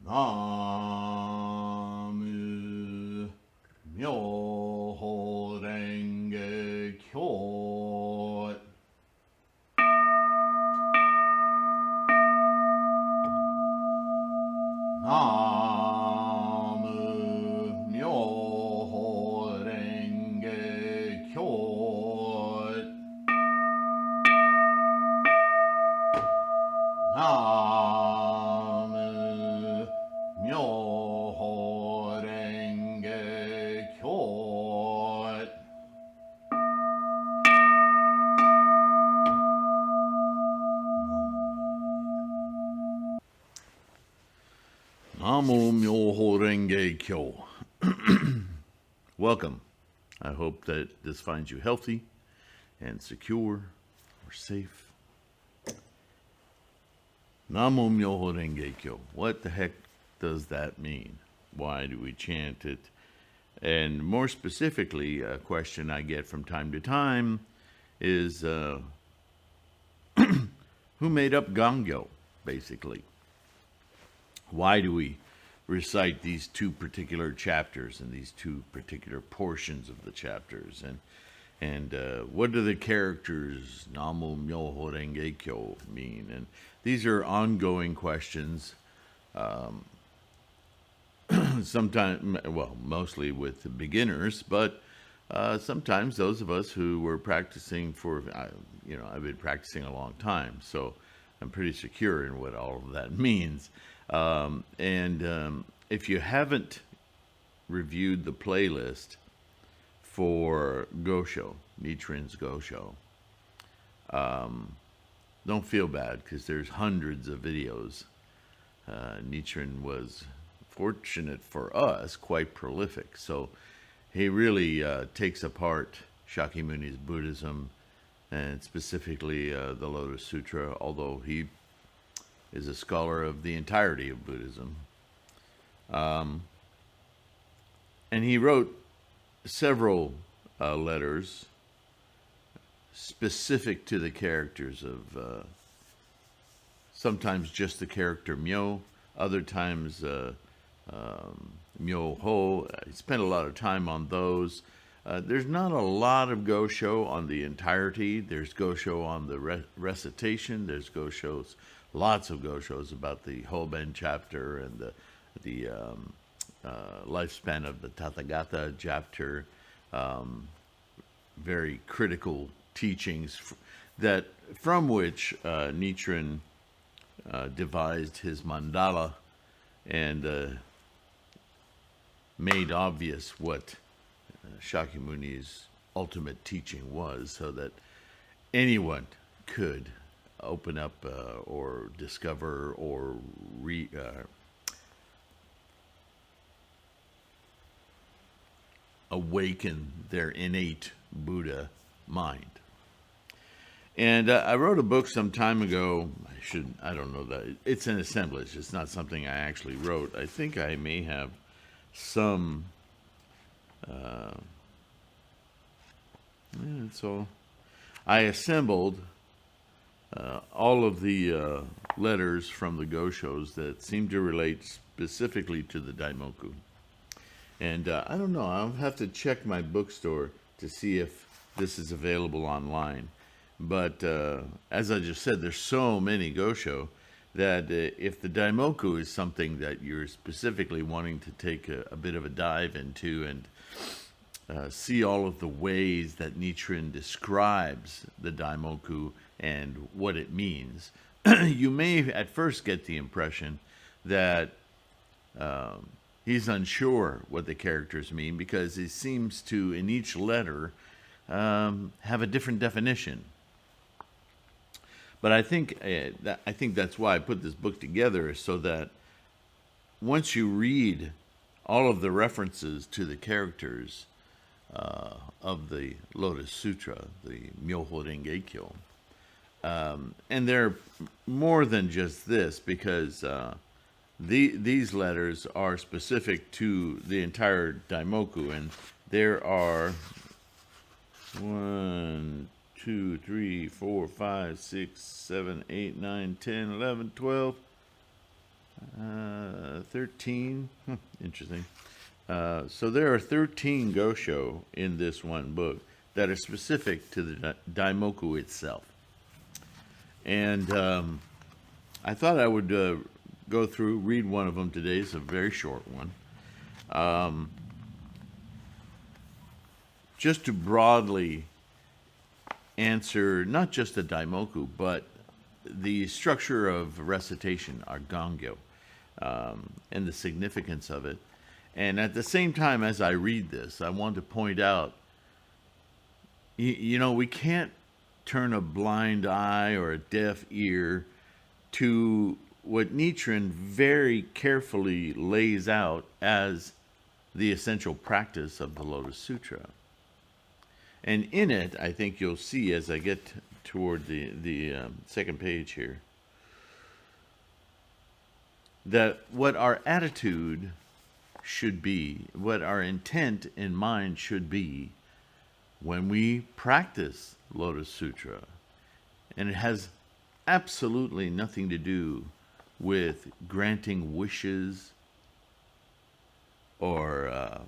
Namu Myoho Renge Kyo. Namu Myoho Renge Kyo. Namu Myoho Renge Kyo. Namu Myoho Renge Kyo. Welcome. I hope that this finds you healthy and secure or safe. Namu Myoho Renge Kyo. What the heck does that mean? Why do we chant it? And more specifically, a question I get from time to time is, who made up Gangyo, basically? Why do we recite these two particular chapters and these two particular portions of the chapters? And what do the characters Namu Myoho Renge Kyo mean? And these are ongoing questions. Sometimes, well, mostly with the beginners, but sometimes those of us who were practicing for, I've been practicing a long time, so I'm pretty secure in what all of that means. If you haven't reviewed the playlist for Gosho, Nichiren's Gosho, don't feel bad because there's hundreds of videos. Nichiren was, fortunate for us, quite prolific. So he really takes apart Shakyamuni's Buddhism and specifically the Lotus Sutra, although he is a scholar of the entirety of Buddhism. And he wrote several letters specific to the characters of sometimes just the character Myo, other times Myoho. He spent a lot of time on those. There's not a lot of Gosho on the entirety. There's Gosho on the recitation. There's Goshos, lots of Goshos about the Hoben chapter and the lifespan of the Tathagata chapter. Very critical teachings that from which Nichiren devised his mandala and made obvious what Shakyamuni's ultimate teaching was, so that anyone could open up or discover or awaken their innate Buddha mind. And I wrote a book some time ago. I don't know that. It's an assemblage. It's not something I actually wrote. I think I may have some. So I assembled all of the letters from the Goshos that seem to relate specifically to the daimoku. And I don't know. I'll have to check my bookstore to see if this is available online. But as I just said, there's so many Gosho that if the daimoku is something that you're specifically wanting to take a bit of a dive into and see all of the ways that Nichiren describes the daimoku and what it means, you may at first get the impression that he's unsure what the characters mean because he seems to, in each letter, have a different definition. But I think that's why I put this book together, so that once you read all of the references to the characters of the Lotus Sutra, the Myoho Renge Kyo, and they're more than just this, because these letters are specific to the entire daimoku, and there are 1, 2, 3, 4, 5, 6, 7, 8, 9, 10, 11, 12, 13. Interesting. So there are 13 gosho in this one book that are specific to the daimoku itself. And I thought I would go through, read one of them today. It's a very short one. Just to broadly answer not just the daimoku, but the structure of recitation, our gongyo, and the significance of it. And at the same time, as I read this, I want to point out, you know, we can't turn a blind eye or a deaf ear to what Nichiren very carefully lays out as the essential practice of the Lotus Sutra. And in it, I think you'll see as I get toward the second page here, that what our attitude should be, what our intent in mind should be when we practice Lotus Sutra. And it has absolutely nothing to do with granting wishes or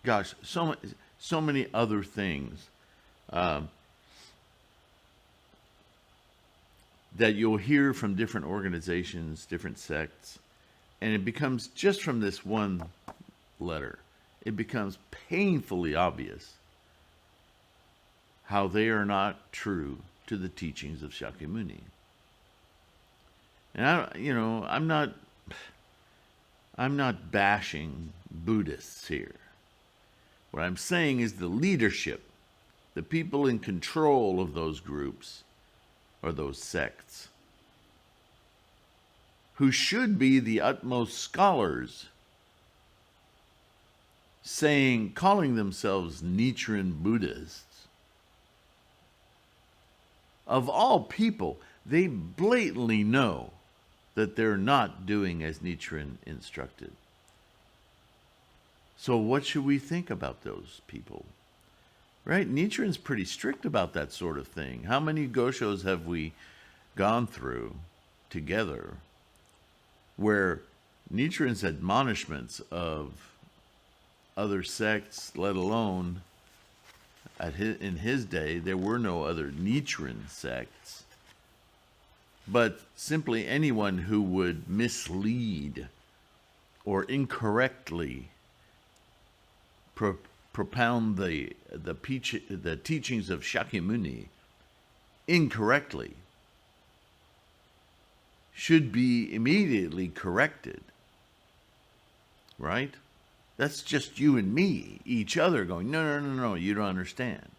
gosh, so many other things that you'll hear from different organizations, different sects, and it becomes, just from this one letter, it becomes painfully obvious how they are not true to the teachings of Shakyamuni. And I'm not bashing Buddhists here. What I'm saying is the leadership, the people in control of those groups or those sects, who should be the utmost scholars, calling themselves Nichiren Buddhists, of all people, they blatantly know that they're not doing as Nichiren instructed. So what should we think about those people? Right? Nichiren's pretty strict about that sort of thing. How many goshos have we gone through together where Nichiren's admonishments of other sects, let alone in his day, there were no other Nichiren sects, but simply anyone who would mislead or incorrectly propound the teachings of Shakyamuni incorrectly should be immediately corrected, right? That's just you and me, each other going, no, you don't understand,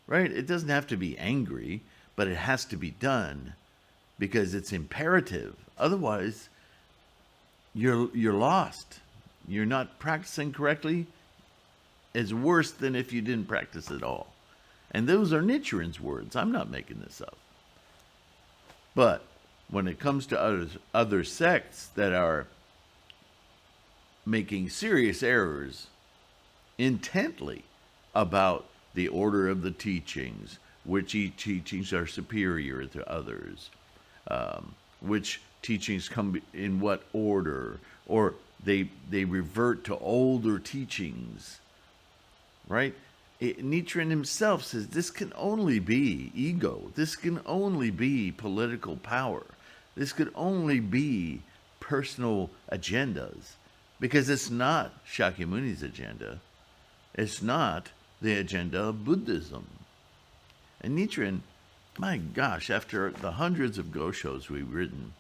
right? It doesn't have to be angry, but it has to be done because it's imperative. Otherwise, you're lost. You're not practicing correctly. It's worse than if you didn't practice at all. And those are Nichiren's words. I'm not making this up. But when it comes to other sects that are making serious errors intently about the order of the teachings, which teachings are superior to others, which teachings come in what order, or they revert to older teachings, right? Nichiren himself says this can only be ego. This can only be political power. This could only be personal agendas, because it's not Shakyamuni's agenda. It's not the agenda of Buddhism. And Nichiren, my gosh, after the hundreds of goshos we've written,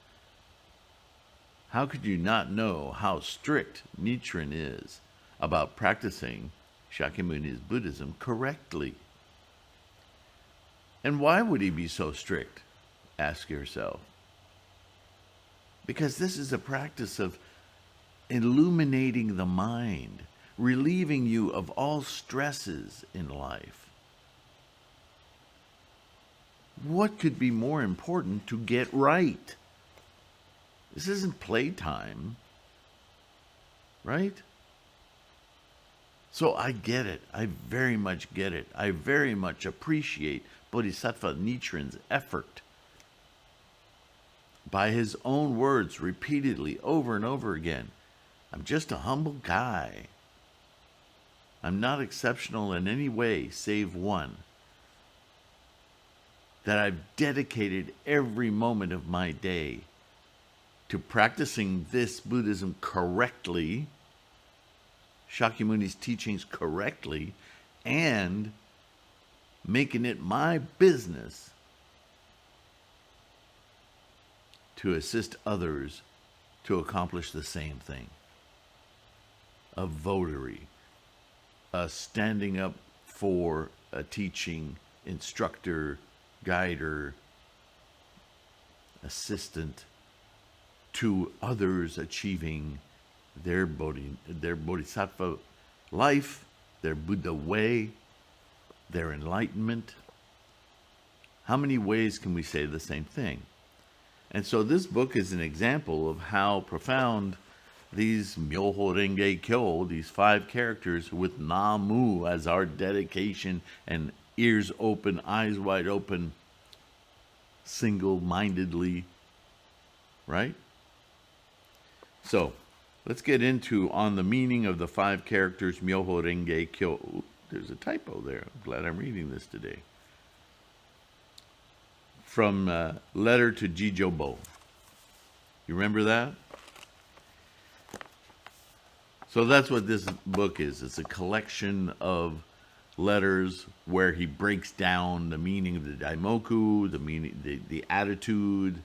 how could you not know how strict Nichiren is about practicing Shakyamuni's Buddhism correctly? And why would he be so strict? Ask yourself. Because this is a practice of illuminating the mind, relieving you of all stresses in life. What could be more important to get right? This isn't playtime, right? So I get it. I very much get it. I very much appreciate Bodhisattva Nichiren's effort. by his own words repeatedly over and over again. I'm just a humble guy. I'm not exceptional in any way save one. That I've dedicated every moment of my day to practicing this Buddhism correctly, Shakyamuni's teachings correctly, and making it my business to assist others to accomplish the same thing. A votary, a standing up for a teaching instructor, guider, assistant to others achieving their bodhisattva life, their Buddha way, their enlightenment. How many ways can we say the same thing? And so this book is an example of how profound these Myoho Renge Kyo, these 5 characters with Namu as our dedication and ears open, eyes wide open, single-mindedly, right? So, let's get into on the meaning of the 5 characters Myoho Renge Kyo. Ooh, there's a typo there. I'm glad I'm reading this today. From Letter to Jijobo. You remember that? So that's what this book is. It's a collection of letters where he breaks down the meaning of the daimoku, the meaning, the attitude.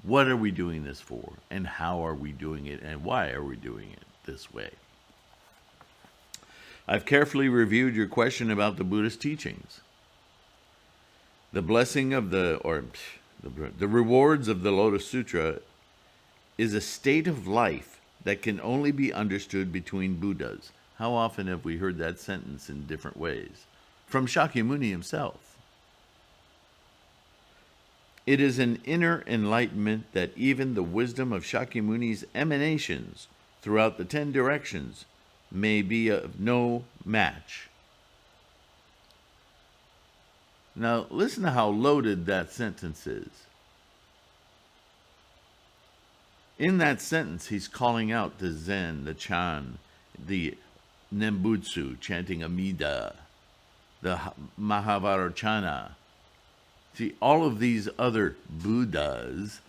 What are we doing this for? And how are we doing it? And why are we doing it this way? I've carefully reviewed your question about the Buddhist teachings. The blessing of the rewards of the Lotus Sutra is a state of life that can only be understood between Buddhas. How often have we heard that sentence in different ways? From Shakyamuni himself. It is an inner enlightenment that even the wisdom of Shakyamuni's emanations throughout the 10 directions may be of no match. Now, listen to how loaded that sentence is. In that sentence, he's calling out the Zen, the Chan, the Nembutsu, chanting Amida, the Mahavarachana. See, all of these other Buddhas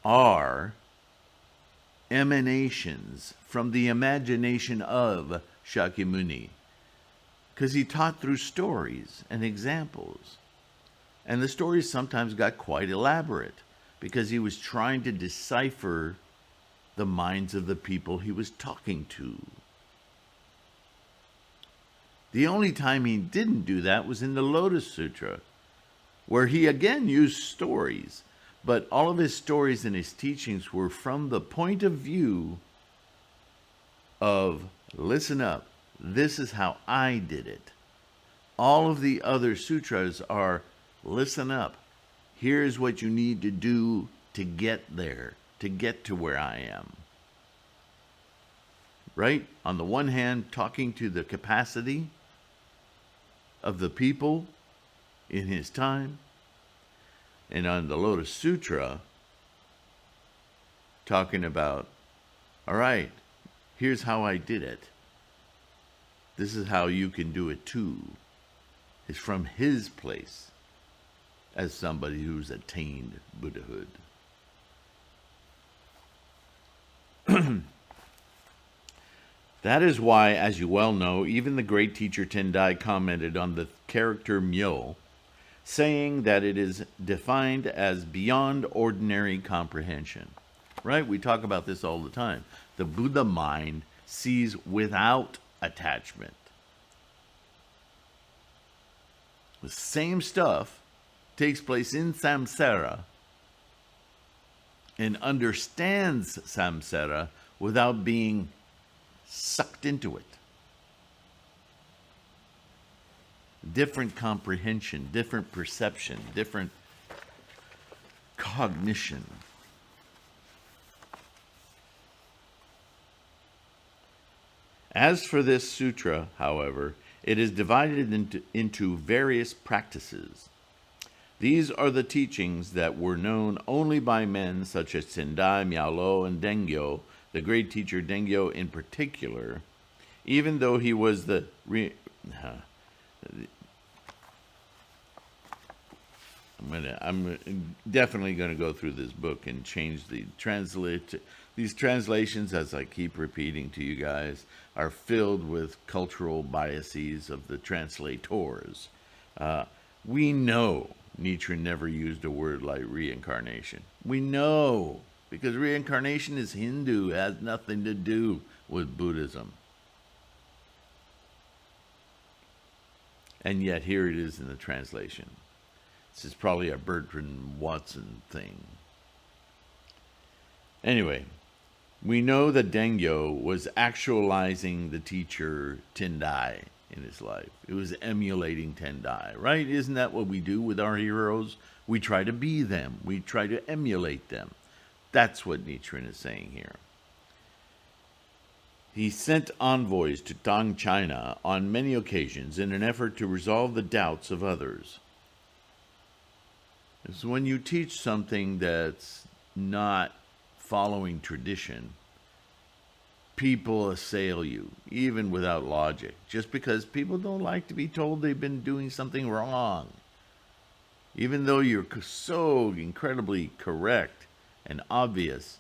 are emanations from the imagination of Shakyamuni, because he taught through stories and examples. And the stories sometimes got quite elaborate, because he was trying to decipher the minds of the people he was talking to. The only time he didn't do that was in the Lotus Sutra, where he again used stories, but all of his stories and his teachings were from the point of view of, listen up, this is how I did it. All of the other sutras are, listen up, here's what you need to do to get there, to get to where I am. Right? On the one hand, talking to the capacity of the people in his time, and on the Lotus Sutra, talking about, all right, here's how I did it. This is how you can do it too. It's from his place as somebody who's attained Buddhahood. That is why, as you well know, even the great teacher Tendai commented on the character Myo, saying that it is defined as beyond ordinary comprehension. Right? We talk about this all the time. The Buddha mind sees without attachment. The same stuff takes place in samsara and understands samsara without being sucked into it. Different comprehension, different perception, different cognition. As for this sutra, however, it is divided into various practices. These are the teachings that were known only by men such as Tendai, Miaolo, and Dengyo, the great teacher Dengyo in particular, even though he was I'm definitely going to go through this book and change these translations, as I keep repeating to you guys, are filled with cultural biases of the translators. We know Nietzsche never used a word like reincarnation. We know, because reincarnation is Hindu, it has nothing to do with Buddhism. And yet here it is in the translation. This is probably a Bertrand Watson thing. Anyway, we know that Dengyo was actualizing the teacher Tendai in his life. It was emulating Tendai, right? Isn't that what we do with our heroes? We try to be them. We try to emulate them. That's what Nietzsche is saying here. He sent envoys to Tang China on many occasions in an effort to resolve the doubts of others. It's when you teach something that's not following tradition, people assail you, even without logic, just because people don't like to be told they've been doing something wrong. Even though you're so incredibly correct and obvious,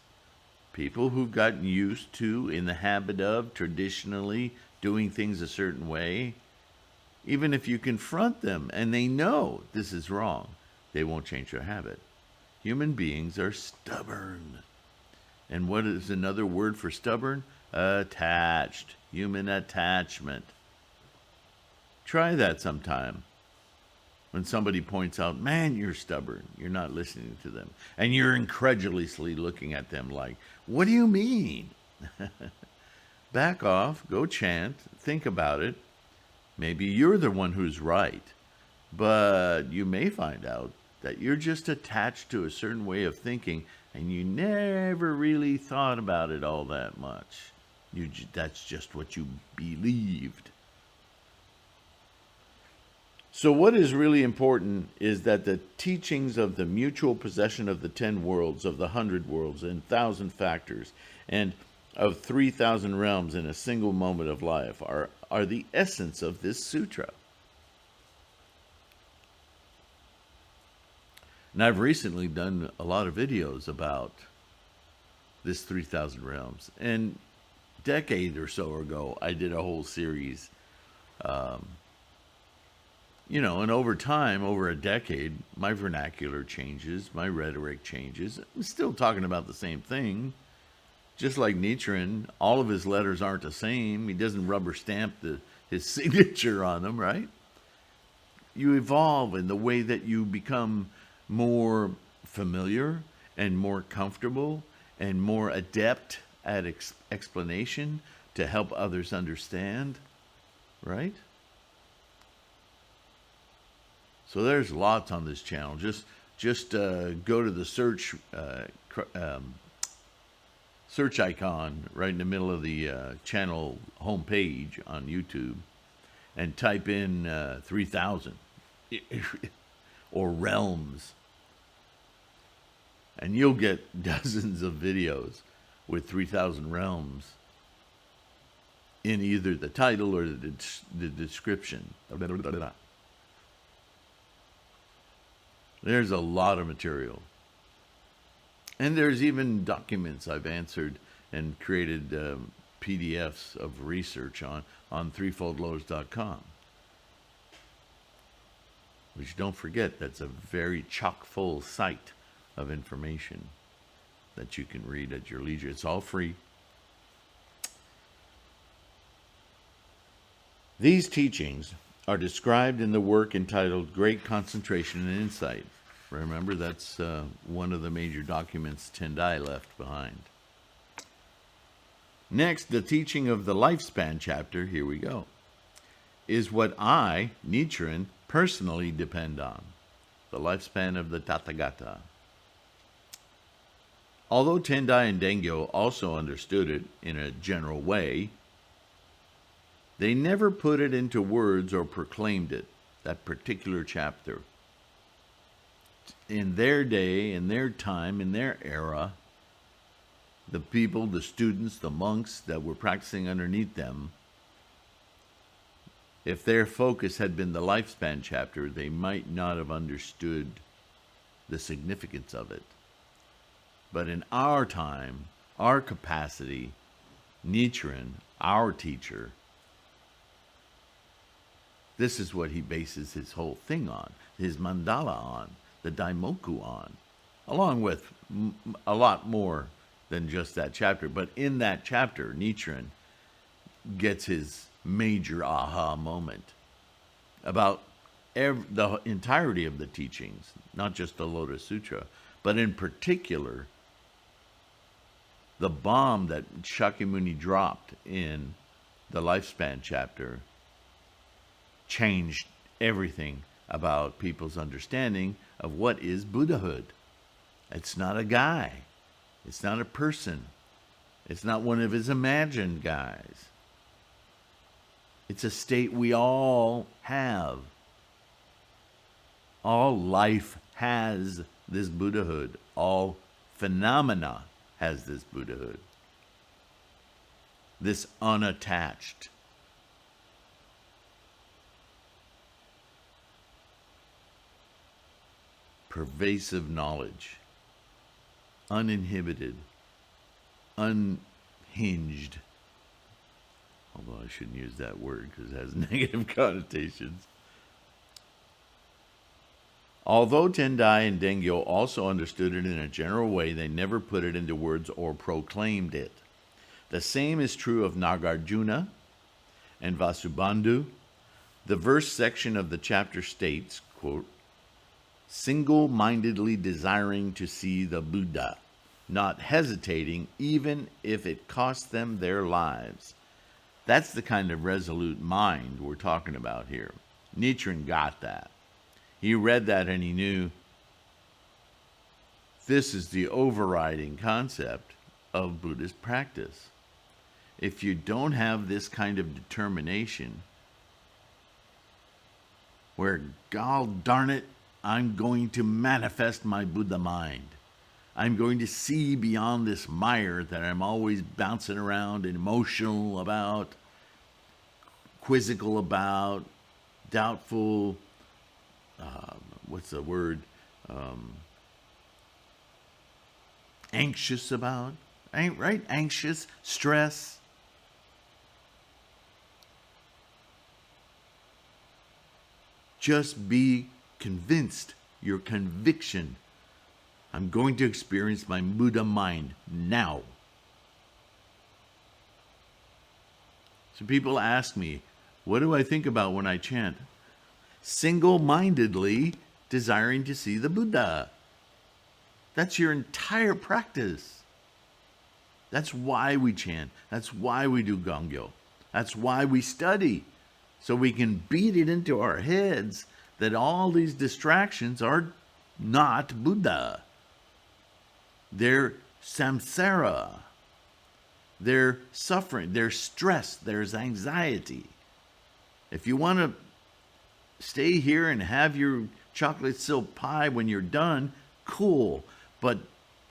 people who've gotten used to, in the habit of, traditionally doing things a certain way, even if you confront them and they know this is wrong, they won't change their habit. Human beings are stubborn. And what is another word for stubborn? Attached. Human attachment. Try that sometime. When somebody points out, man, you're stubborn. You're not listening to them. And you're incredulously looking at them like, what do you mean? Back off. Go chant. Think about it. Maybe you're the one who's right. But you may find out that you're just attached to a certain way of thinking and you never really thought about it all that much. That's just what you believed. So what is really important is that the teachings of the mutual possession of the 10 worlds, of the 100 worlds, and 1,000 factors, and of 3,000 realms in a single moment of life are the essence of this sutra. And I've recently done a lot of videos about this 3,000 realms. And a decade or so ago, I did a whole series. And over time, over a decade, my vernacular changes, my rhetoric changes. I'm still talking about the same thing. Just like Nietzsche, all of his letters aren't the same. He doesn't rubber stamp his signature on them, right? You evolve in the way that you become more familiar and more comfortable and more adept at explanation to help others understand, right? So there's lots on this channel. Just go to the search icon right in the middle of the channel homepage on YouTube and type in 3,000 or realms. And you'll get dozens of videos with 3,000 realms in either the title or the description. There's a lot of material. And there's even documents I've answered and created PDFs of research on threefoldlotus.com. Which, don't forget, that's a very chock-full site of information that you can read at your leisure. It's all free. These teachings are described in the work entitled Great Concentration and Insight. Remember, that's one of the major documents Tendai left behind. Next, the teaching of the lifespan chapter, here we go, is what I, Nichiren, personally depend on. The lifespan of the Tathagata. Although Tendai and Dengyo also understood it in a general way, they never put it into words or proclaimed it, that particular chapter. in their day, in their time, in their era, the people, the students, the monks that were practicing underneath them, if their focus had been the lifespan chapter, they might not have understood the significance of it. But in our time, our capacity, Nichiren, our teacher, this is what he bases his whole thing on, his mandala on, the daimoku on, along with a lot more than just that chapter. But in that chapter, Nichiren gets his major aha moment about the entirety of the teachings, not just the Lotus Sutra, but in particular, the bomb that Shakyamuni dropped in the lifespan chapter changed everything about people's understanding of what is Buddhahood. It's not a guy. It's not a person. It's not one of his imagined guys. It's a state we all have. All life has this Buddhahood. All phenomena has this Buddhahood. This unattached, pervasive knowledge, uninhibited, unhinged. Although I shouldn't use that word because it has negative connotations. Although Tendai and Dengyo also understood it in a general way, they never put it into words or proclaimed it. The same is true of Nagarjuna and Vasubandhu. The verse section of the chapter states, quote, single-mindedly desiring to see the Buddha, not hesitating even if it cost them their lives. That's the kind of resolute mind we're talking about here. Nichiren got that. He read that and he knew this is the overriding concept of Buddhist practice. If you don't have this kind of determination, where, God darn it, I'm going to manifest my Buddha mind. I'm going to see beyond this mire that I'm always bouncing around and emotional about, quizzical about, doubtful, anxious about, right? Anxious, stress. Just be convinced, your conviction. I'm going to experience my Buddha mind now. So people ask me, what do I think about when I chant? Single-mindedly desiring to see the Buddha. That's your entire practice. That's why we chant. That's why we do Gongyo. That's why we study. So we can beat it into our heads that all these distractions are not Buddha. They're samsara. They're suffering. There's stress. There's anxiety. If you want to stay here and have your chocolate silk pie when you're done, cool. But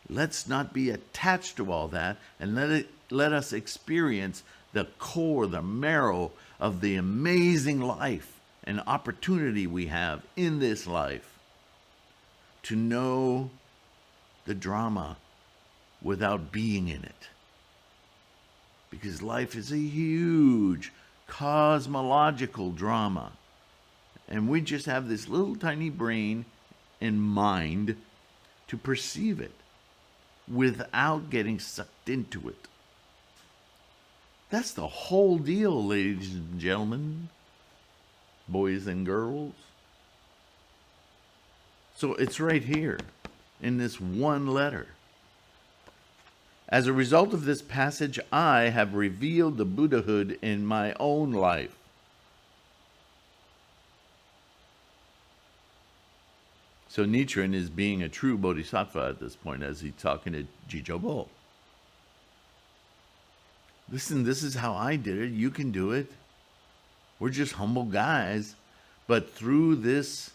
let's not be attached to all that, and let us experience the core, the marrow of the amazing life and opportunity we have in this life to know the drama without being in it. Because life is a huge cosmological drama. And we just have this little tiny brain and mind to perceive it without getting sucked into it. That's the whole deal, ladies and gentlemen, boys and girls. So it's right here in this one letter. As a result of this passage, I have revealed the Buddhahood in my own life. So Nichiren is being a true bodhisattva at this point as he's talking to Jijobo. Listen, this is how I did it. You can do it. We're just humble guys. But through this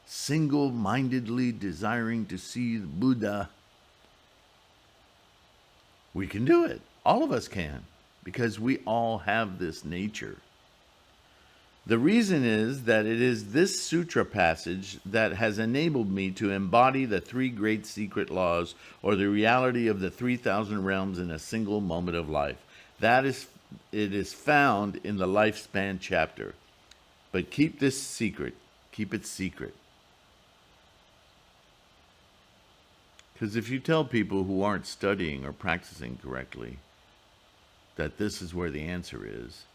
single-mindedly desiring to see the Buddha, we can do it. All of us can, because we all have this nature. The reason is that it is this sutra passage that has enabled me to embody the three great secret laws, or the reality of the 3,000 realms in a single moment of life. It is found in the lifespan chapter. But keep this secret. Keep it secret. Because if you tell people who aren't studying or practicing correctly that this is where the answer is,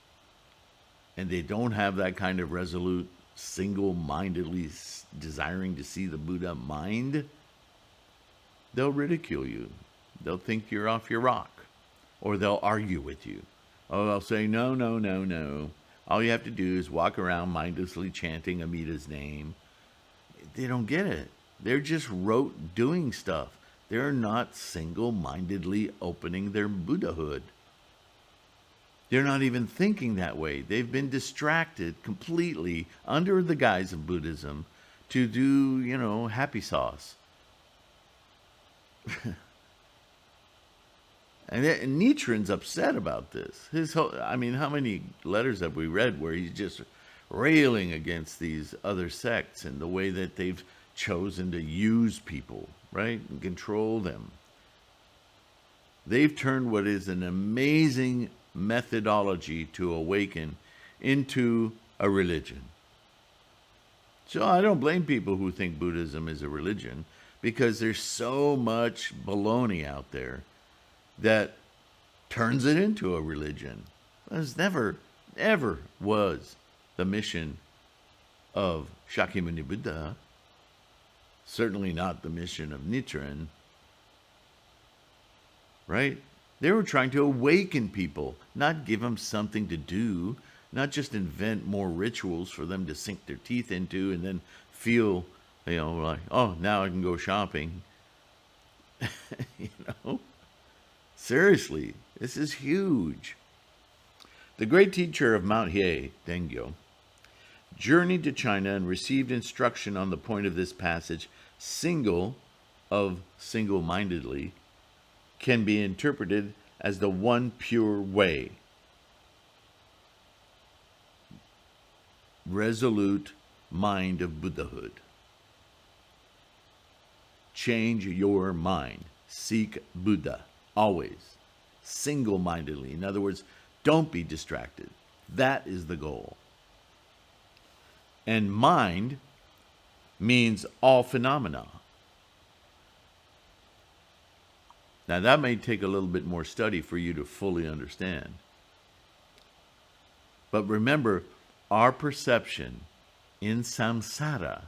and they don't have that kind of resolute, single-mindedly desiring to see the Buddha mind, they'll ridicule you. They'll think you're off your rock. Or they'll argue with you. Or they'll say, no, no, no, no. All you have to do is walk around mindlessly chanting Amida's name. They don't get it. They're just rote doing stuff. They're not single-mindedly opening their Buddhahood. They're not even thinking that way. They've been distracted completely under the guise of Buddhism to do, happy sauce. And Nichiren's upset about this. How many letters have we read where he's just railing against these other sects and the way that they've chosen to use people, right, and control them. They've turned what is an amazing methodology to awaken into a religion. So I don't blame people who think Buddhism is a religion, because there's so much baloney out there that turns it into a religion. It never, ever was the mission of Shakyamuni Buddha. Certainly not the mission of Nichiren. Right? They were trying to awaken people, not give them something to do, not just invent more rituals for them to sink their teeth into and then feel, like, oh, now I can go shopping. Seriously, this is huge. The great teacher of Mount He, Dengyo, journeyed to China and received instruction on the point of this passage. Single-mindedly, can be interpreted as the one pure way. Resolute mind of Buddhahood. Change your mind. Seek Buddha. Always. Single-mindedly. In other words, don't be distracted. That is the goal. And mind means all phenomena. Now, that may take a little bit more study for you to fully understand. But remember, our perception in samsara,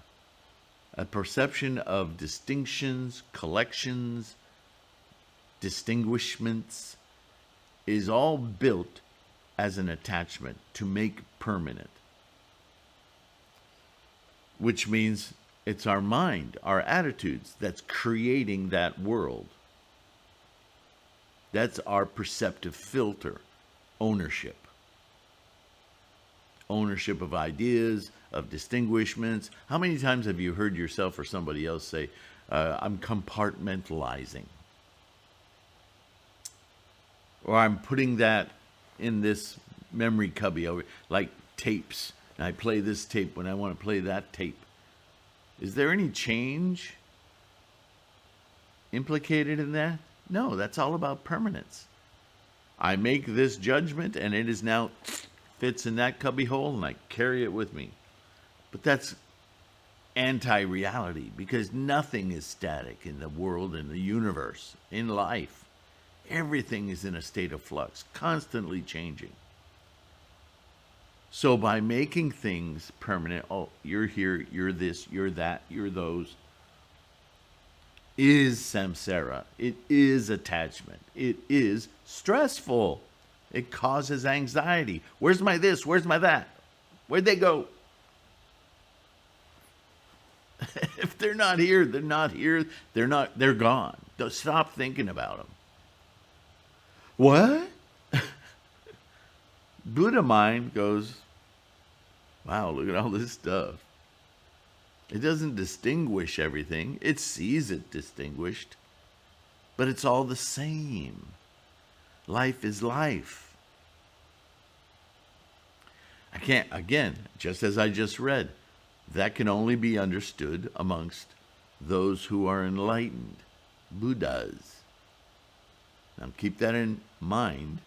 a perception of distinctions, collections, distinguishments, is all built as an attachment to make permanent. Which means it's our mind, our attitudes, that's creating that world. That's our perceptive filter, ownership. Ownership of ideas, of distinguishments. How many times have you heard yourself or somebody else say, I'm compartmentalizing? Or I'm putting that in this memory cubby, like tapes. And I play this tape when I want to play that tape. Is there any change implicated in that? No, that's all about permanence. I make this judgment and it is now fits in that cubby hole and I carry it with me. But that's anti-reality, because nothing is static in the world, in the universe, in life. Everything is in a state of flux, constantly changing. So by making things permanent, oh, you're here, you're this, you're that, you're those, is samsara. It is attachment. It is stressful. It causes anxiety. Where's my this? Where's my that? Where'd they go? If they're not here, they're not here. They're gone. Don't stop thinking about them. What? Buddha mind goes, wow, look at all this stuff. It doesn't distinguish everything. It sees it distinguished, but it's all the same. Life is life. I can't, again, just as I just read, that can only be understood amongst those who are enlightened, Buddhas. Now keep that in mind,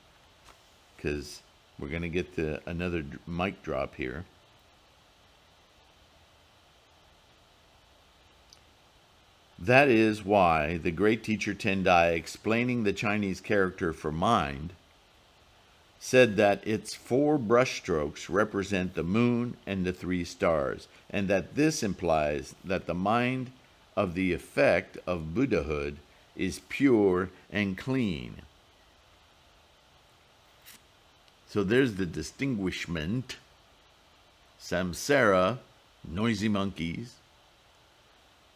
because we're going to get to another mic drop here. That is why the great teacher Tendai, explaining the Chinese character for mind, said that its 4 brushstrokes represent the moon and the 3 stars, and that this implies that the mind of the effect of Buddhahood is pure and clean. So there's the distinguishment. Samsara, noisy monkeys.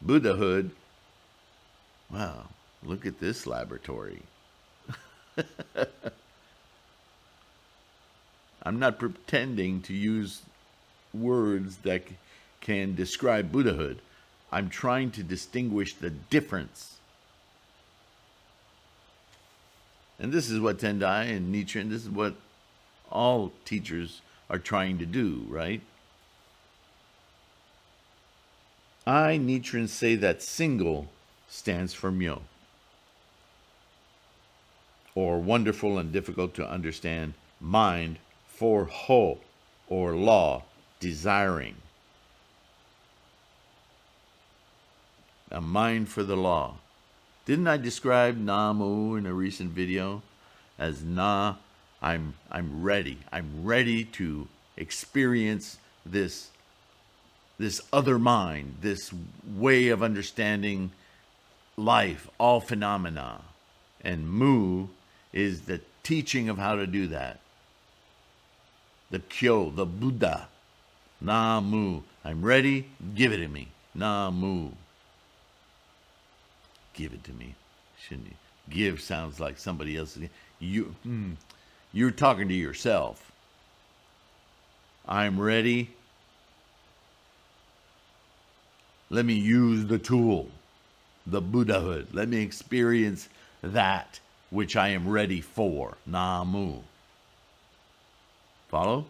Buddhahood, wow, look at this laboratory. I'm not pretending to use words that can describe Buddhahood. I'm trying to distinguish the difference. And this is what Tendai and Nichiren, this is what all teachers are trying to do, right? I, Nichiren, say that single stands for Myo, or wonderful and difficult to understand mind, for Ho, or law, desiring. A mind for the law. Didn't I describe Na-Mu in a recent video as Na, I'm ready. I'm ready to experience this other mind, this way of understanding life, all phenomena. And Mu is the teaching of how to do that. The Kyo, the Buddha. Na-Mu. I'm ready, give it to me. Na-Mu. Give it to me. Shouldn't you? Give sounds like somebody else. You're talking to yourself. I'm ready. Let me use the tool, the Buddhahood. Let me experience that which I am ready for. Na-Mu. Follow?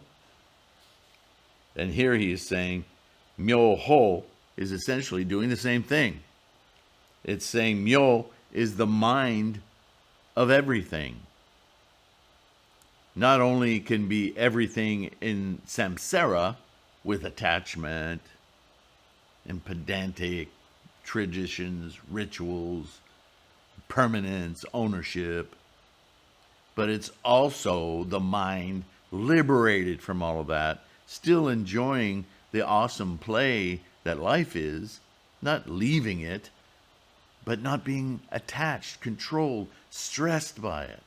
And here he is saying, Myo-Ho is essentially doing the same thing. It's saying Myo is the mind of everything. Not only can be everything in samsara with attachment and pedantic traditions, rituals, permanence, ownership, but it's also the mind liberated from all of that, still enjoying the awesome play that life is, not leaving it, but not being attached, controlled, stressed by it.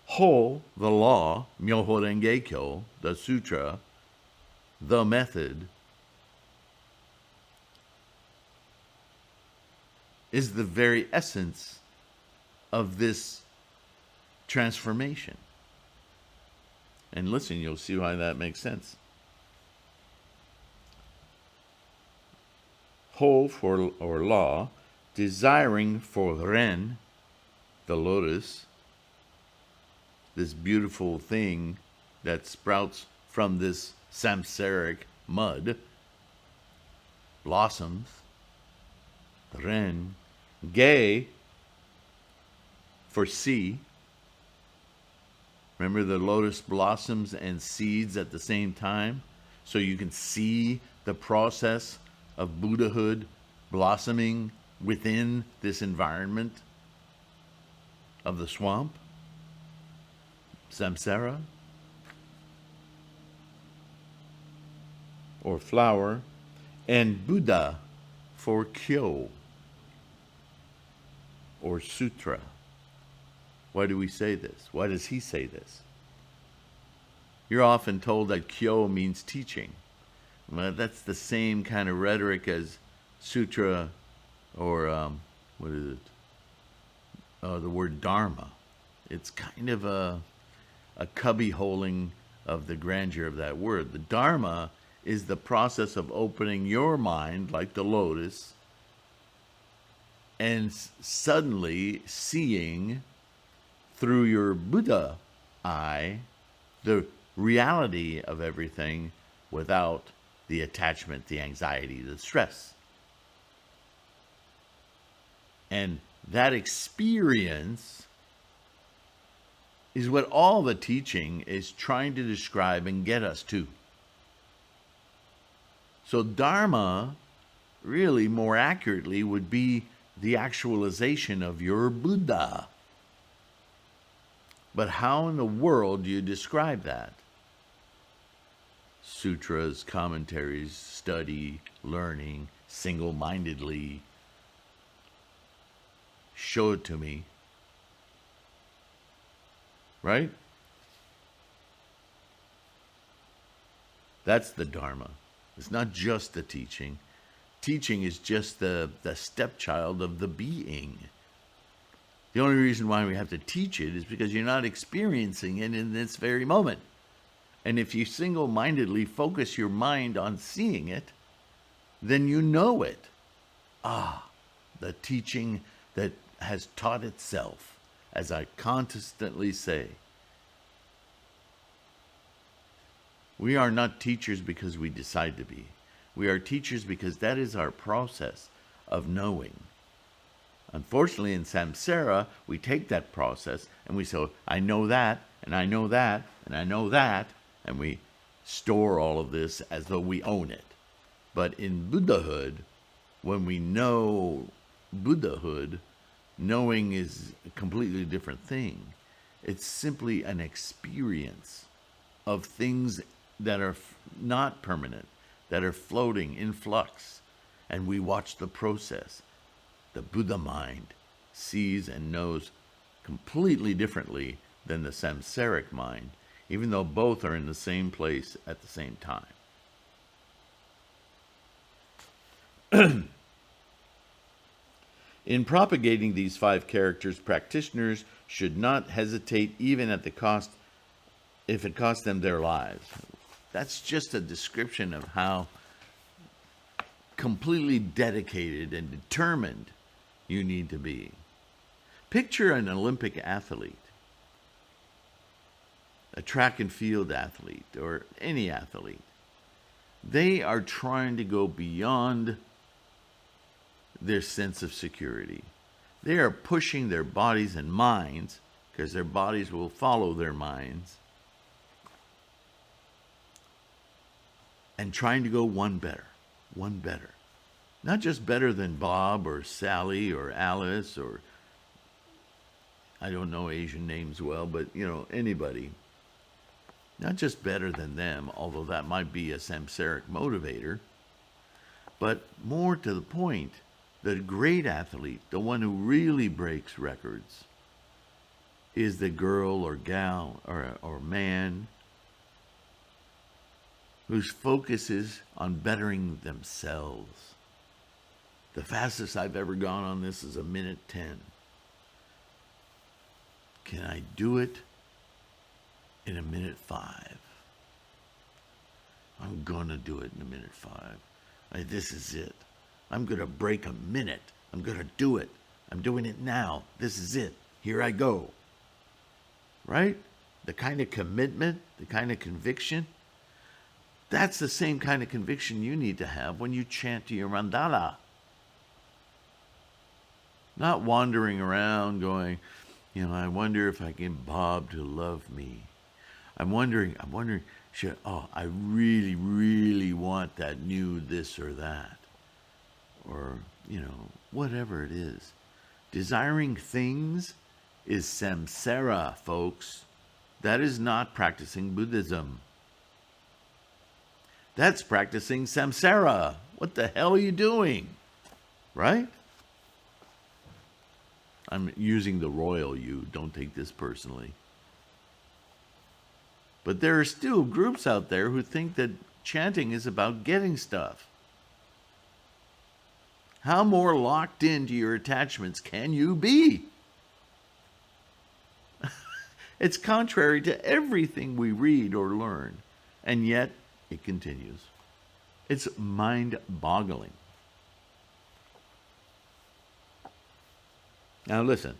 Ho, the law, Myoho Renge Kyo, the Sutra, the method, is the very essence of this transformation. And listen, you'll see why that makes sense. Ho for or law, desiring for Ren, the lotus, this beautiful thing that sprouts from this samsaric mud, blossoms, Ren, Ge for see. Remember the lotus blossoms and seeds at the same time? So you can see the process of Buddhahood blossoming within this environment of the swamp, samsara, or flower, and Buddha for Kyo, or Sutra. Why do we say this? Why does he say this? You're often told that Kyo means teaching. Well, that's the same kind of rhetoric as Sutra, or what is it? The word Dharma. It's kind of a cubby holing of the grandeur of that word. The Dharma is the process of opening your mind, like the lotus, and suddenly seeing through your Buddha eye the reality of everything without the attachment, the anxiety, the stress. And that experience is what all the teaching is trying to describe and get us to. So Dharma, really more accurately, would be the actualization of your Buddha. But how in the world do you describe that? Sutras, commentaries, study, learning, single-mindedly. Show it to me. Right? That's the Dharma. It's not just the teaching. Teaching is just the stepchild of the being. The only reason why we have to teach it is because you're not experiencing it in this very moment. And if you single-mindedly focus your mind on seeing it, then you know it. The teaching that has taught itself, as I constantly say. We are not teachers because we decide to be. We are teachers because that is our process of knowing. Unfortunately, in samsara, we take that process and we say, I know that, and I know that, and I know that, and we store all of this as though we own it. But in Buddhahood, when we know Buddhahood, knowing is a completely different thing. It's simply an experience of things that are not permanent, that are floating in flux, and we watch the process. The Buddha mind sees and knows completely differently than the samsaric mind, even though both are in the same place at the same time. In propagating these 5 characters, practitioners should not hesitate even at the cost, if it costs them their lives. That's just a description of how completely dedicated and determined you need to be. Picture an Olympic athlete, a track and field athlete, or any athlete. They are trying to go beyond their sense of security. They are pushing their bodies and minds, because their bodies will follow their minds, and trying to go one better. Not just better than Bob or Sally or Alice or, I don't know Asian names well, but anybody. Not just better than them, although that might be a samsaric motivator, but more to the point, the great athlete, the one who really breaks records, is the girl or gal or man whose focus is on bettering themselves. The fastest I've ever gone on this is 1:10. Can I do it in 1:05? I'm going to do it in 1:05. This is it. I'm going to break a minute. I'm going to do it. I'm doing it now. This is it. Here I go. Right? The kind of commitment, the kind of conviction, that's the same kind of conviction you need to have when you chant to your mandala. Not wandering around going, I wonder if I can get Bob to love me. I'm wondering, I really, really want that new this or that. Or, whatever it is. Desiring things is samsara, folks. That is not practicing Buddhism. That's practicing samsara. What the hell are you doing? Right? I'm using the royal you. Don't take this personally. But there are still groups out there who think that chanting is about getting stuff. How more locked into your attachments can you be? It's contrary to everything we read or learn, and yet it continues. It's mind-boggling. Now listen.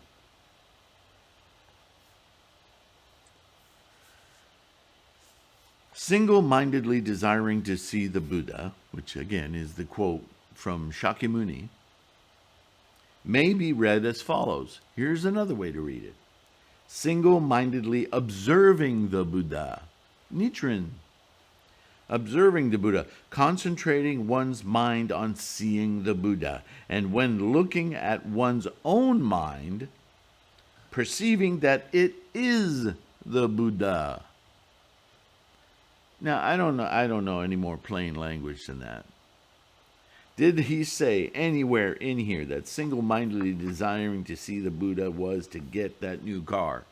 Single-mindedly desiring to see the Buddha, which again is the quote from Shakyamuni, may be read as follows. Here's another way to read it. Single-mindedly observing the Buddha, Nichiren. Observing the Buddha, concentrating one's mind on seeing the Buddha, and when looking at one's own mind, perceiving that it is the Buddha. Now, I don't know any more plain language than that. Did he say anywhere in here that single-mindedly desiring to see the Buddha was to get that new car?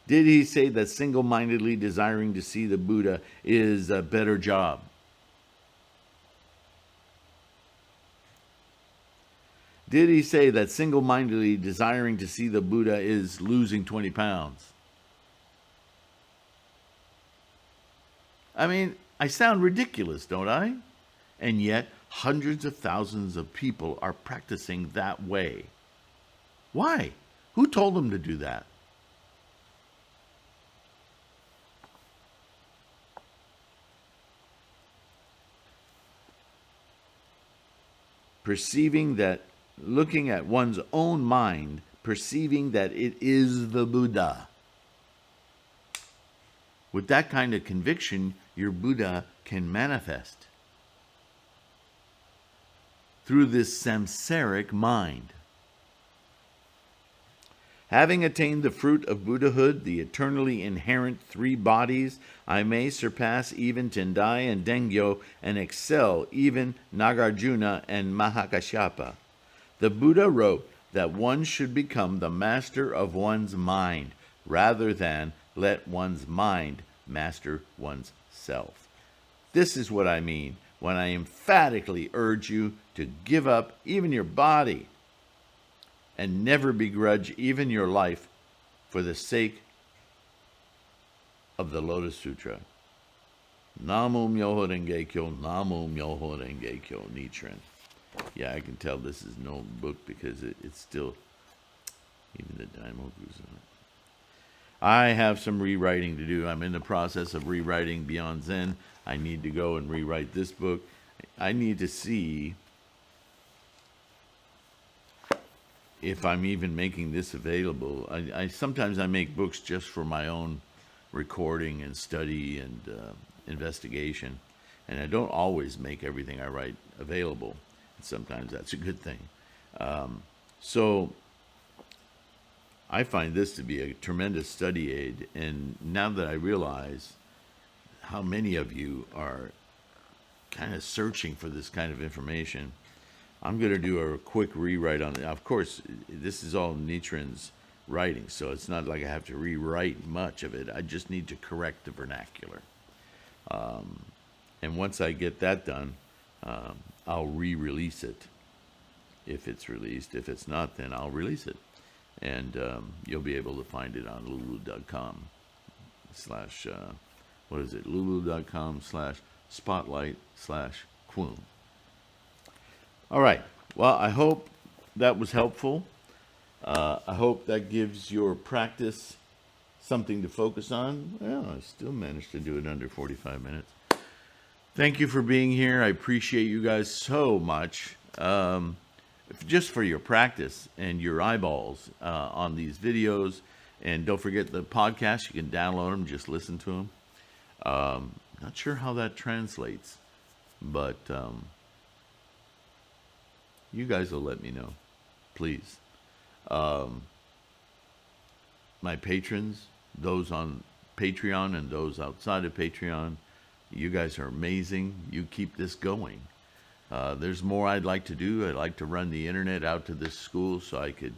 Did he say that single-mindedly desiring to see the Buddha is a better job? Did he say that single-mindedly desiring to see the Buddha is losing 20 pounds? I mean, I sound ridiculous, don't I? And yet, hundreds of thousands of people are practicing that way. Why? Who told them to do that? Perceiving that, looking at one's own mind, perceiving that it is the Buddha. With that kind of conviction, your Buddha can manifest through this samsaric mind. Having attained the fruit of Buddhahood, the eternally inherent three bodies, I may surpass even Tendai and Dengyo and excel even Nagarjuna and Mahakashyapa. The Buddha wrote that one should become the master of one's mind rather than let one's mind master one's self. This is what I mean when I emphatically urge you to give up even your body and never begrudge even your life for the sake of the Lotus Sutra. Namo Myoho Renge Kyo, Namo Myoho Renge Kyo, Nichiren. Yeah, I can tell this is no book because it's still, even the daimoku's on it. I have some rewriting to do. I'm in the process of rewriting Beyond Zen. I need to go and rewrite this book. I need to see if I'm even making this available. I sometimes I make books just for my own recording and study and investigation, and I don't always make everything I write available. And sometimes that's a good thing. So I find this to be a tremendous study aid, and now that I realize how many of you are kind of searching for this kind of information, I'm going to do a quick rewrite on it. Of course, this is all Nichiren's writing, so it's not like I have to rewrite much of it. I just need to correct the vernacular. And once I get that done, I'll re-release it if it's released. If it's not, then I'll release it. And you'll be able to find it on lulu.com lulu.com/spotlight/Kwun. All right. Well, I hope that was helpful. I hope that gives your practice something to focus on. Well, I still managed to do it under 45 minutes. Thank you for being here. I appreciate you guys so much. Just for your practice and your eyeballs on these videos. And don't forget the podcast. You can download them, just listen to them. Not sure how that translates, but you guys will let me know, please. My patrons, those on Patreon and those outside of Patreon, you guys are amazing. You keep this going. There's more I'd like to do. I'd like to run the internet out to this school so I could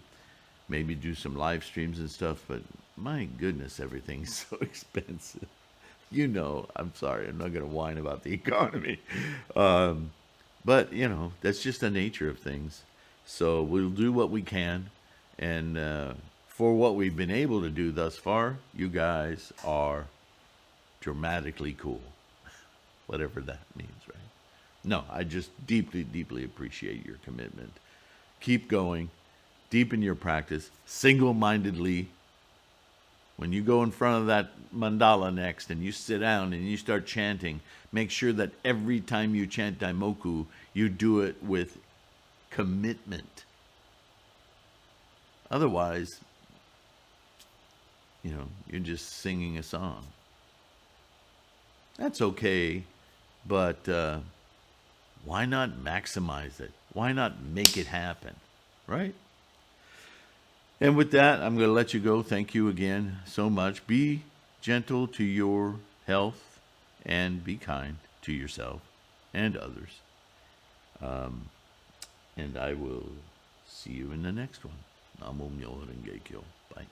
maybe do some live streams and stuff, but my goodness, everything's so expensive. You know, I'm sorry, I'm not going to whine about the economy. But, you know, that's just the nature of things. So we'll do what we can. And for what we've been able to do thus far, you guys are dramatically cool. whatever that means, right? No, I just deeply, deeply appreciate your commitment. Keep going, deepen your practice, single-mindedly. When you go in front of that mandala next and you sit down and you start chanting, make sure that every time you chant daimoku, you do it with commitment. Otherwise, you're just singing a song. That's okay, but why not maximize it? Why not make it happen, right? And with that, I'm going to let you go. Thank you again so much. Be gentle to your health and be kind to yourself and others. And I will see you in the next one. Namo Myoho Renge Kyo. Bye.